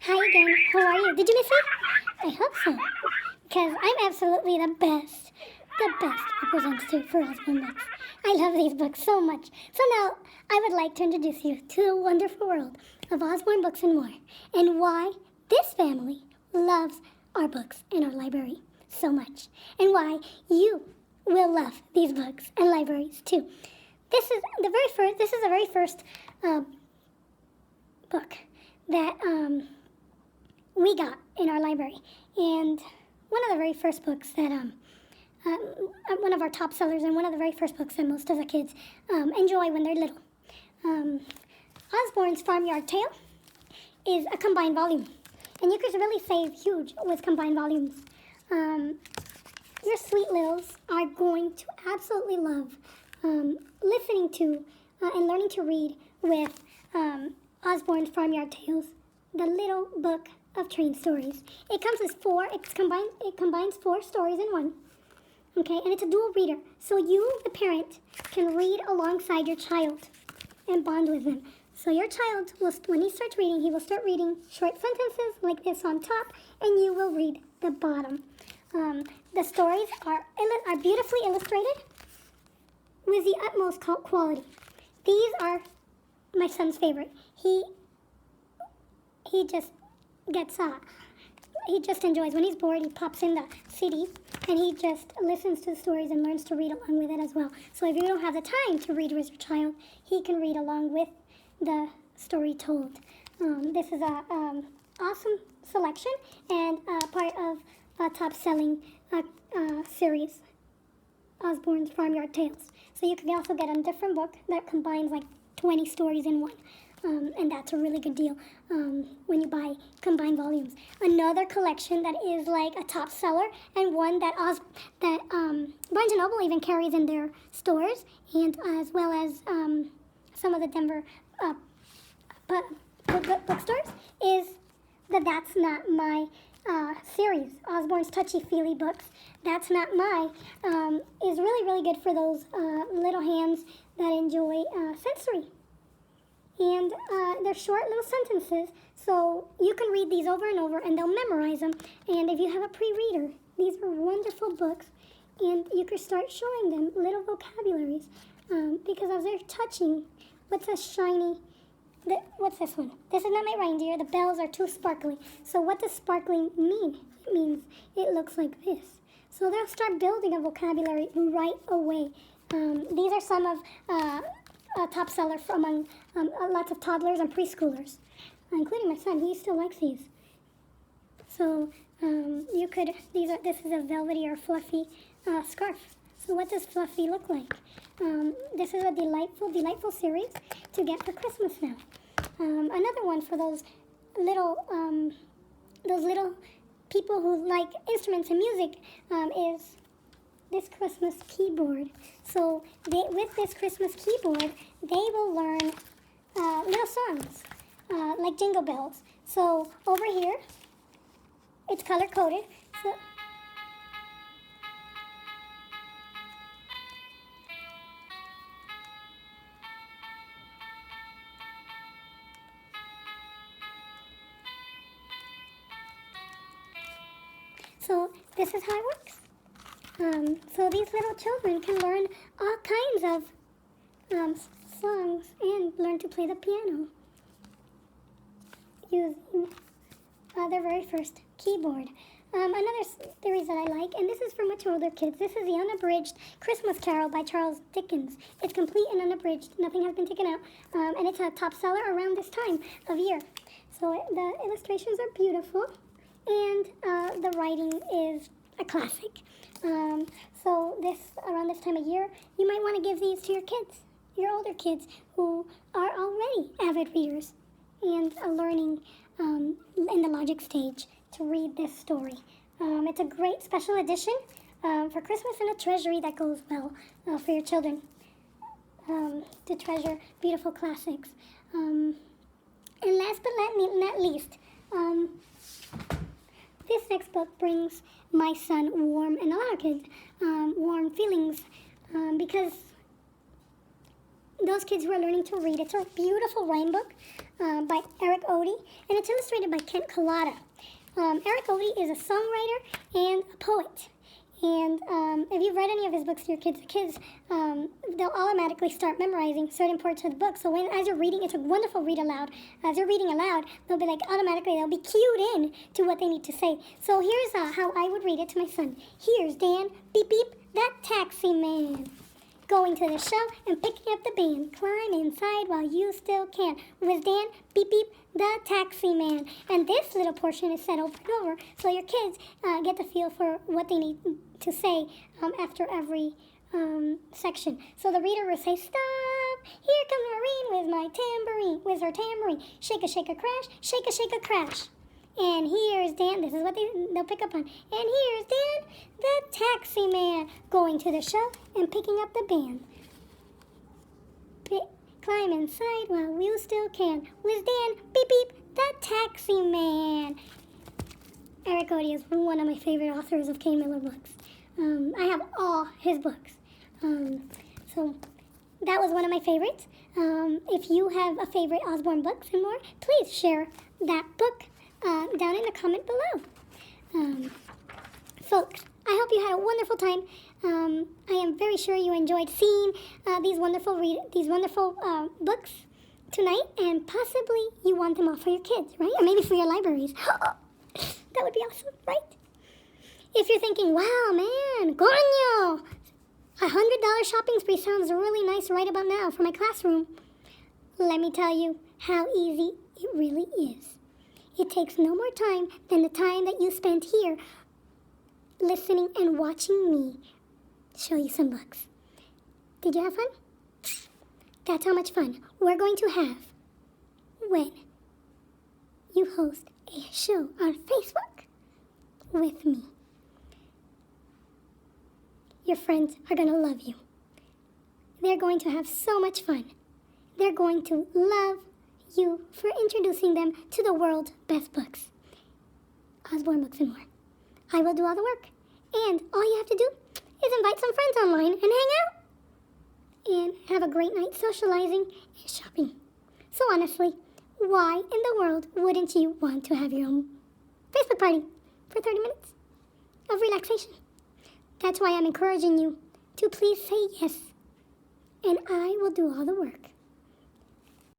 Hi again. How are you? Did you miss me? I hope so. Because I'm absolutely the best representative for Usborne books. I love these books so much. So now I would like to introduce you to the wonderful world of Usborne Books and More, and why this family loves our books in our library so much, and why you will love these books and libraries too. This is the very first book that we got in our library, and one of the very first books that one of our top sellers, and one of the very first books that most of the kids enjoy when they're little. Usborne's Farmyard Tale is a combined volume, and you could really save huge with combined volumes. Your sweet littles are going to absolutely love listening to and learning to read with Usborne's Farmyard Tales, the little book of train stories. It comes with it combines 4 stories in one. Okay, and it's a dual reader, so you, the parent, can read alongside your child and bond with them. So your child will, when he starts reading, he will start reading short sentences like this on top, and you will read the bottom. The stories are beautifully illustrated with the utmost quality. These are my son's favorite. He just gets he just enjoys. When he's bored, he pops in the CD and he just listens to the stories and learns to read along with it as well. So if you don't have the time to read with your child, he can read along with the story told. This is a awesome selection and part of a top-selling series, Usborne's Farmyard Tales. So you can also get a different book that combines like 20 stories in one. And that's a really good deal when you buy combined volumes. Another collection that is like a top seller, and one that Barnes & Noble even carries in their stores, and as well as some of the Denver bookstores, is the That's Not My series, Usborne's Touchy-Feely books. That's Not My is really, really good for those little hands that enjoy sensory. And they're short little sentences, so you can read these over and over, and they'll memorize them. And if you have a pre-reader, these are wonderful books, and you can start showing them little vocabularies, because as they're touching, what's a shiny, what's this one? This is not my reindeer. The bells are too sparkly. So what does sparkling mean? It means it looks like this. So they'll start building a vocabulary right away. These are some of top seller among lots of toddlers and preschoolers, including my son. He still likes these. So this is a velvety or fluffy scarf. So what does fluffy look like? This is a delightful series to get for Christmas now. Another one for those little people who like instruments and music is this Christmas keyboard. So with this Christmas keyboard, they will learn little songs like Jingle Bells. So over here, it's color-coded. So this is how it works. So these little children can learn all kinds of songs and learn to play the piano using their very first keyboard. Another series that I like, and this is for much older kids, this is the unabridged Christmas Carol by Charles Dickens. It's complete and unabridged, nothing has been taken out, and it's a top seller around this time of year. So the illustrations are beautiful, and the writing is a classic. So around this time of year, you might want to give these to your kids, your older kids who are already avid readers and are learning in the logic stage to read this story. It's a great special edition for Christmas, and a treasury that goes well for your children to treasure beautiful classics. And last but not least, this next book brings my son warm, and a lot of kids, warm feelings, because those kids who are learning to read, it's a beautiful rhyme book. by Eric Odie, and it's illustrated by Kent Collada. Eric Odie is a songwriter and a poet. And if you've read any of his books to your kids, they'll automatically start memorizing certain parts of the book. So as you're reading, it's a wonderful read aloud. As you're reading aloud, they'll be they'll be cued in to what they need to say. So here's how I would read it to my son. Here's Dan, beep beep, that taxi man. Going to the show and picking up the band. Climb inside while you still can. With Dan, beep beep, the taxi man. And this little portion is said over and over, so your kids get the feel for what they need to say after every section. So the reader will say, stop, here comes Maureen with my tambourine, with her tambourine. Shake a crash, shake a crash. And here's Dan, this is what they'll pick up on. And here's Dan, the taxi man, going to the show and picking up the band. Climb inside while you still can. With Dan, beep beep, the taxi man. Eric Odie is one of my favorite authors of Kane Miller books. I have all his books. So that was one of my favorites. If you have a favorite Usborne books and more, please share that book down in the comment below. Folks, I hope you had a wonderful time. I am very sure you enjoyed seeing these wonderful books tonight, and possibly you want them all for your kids, right? Or maybe for your libraries. That would be awesome, right? If you're thinking, wow, man, coño, $100 shopping spree sounds really nice right about now for my classroom. Let me tell you how easy it really is. It takes no more time than the time that you spent here listening and watching me show you some books. Did you have fun? That's how much fun we're going to have when you host a show on Facebook with me. Your friends are going to love you. They're going to have so much fun. They're going to love you for introducing them to the world's best books. Usborne Books and More. I will do all the work. And all you have to do is invite some friends online and hang out. And have a great night socializing and shopping. So honestly, why in the world wouldn't you want to have your own Facebook party for 30 minutes of relaxation? That's why I'm encouraging you to please say yes. And I will do all the work.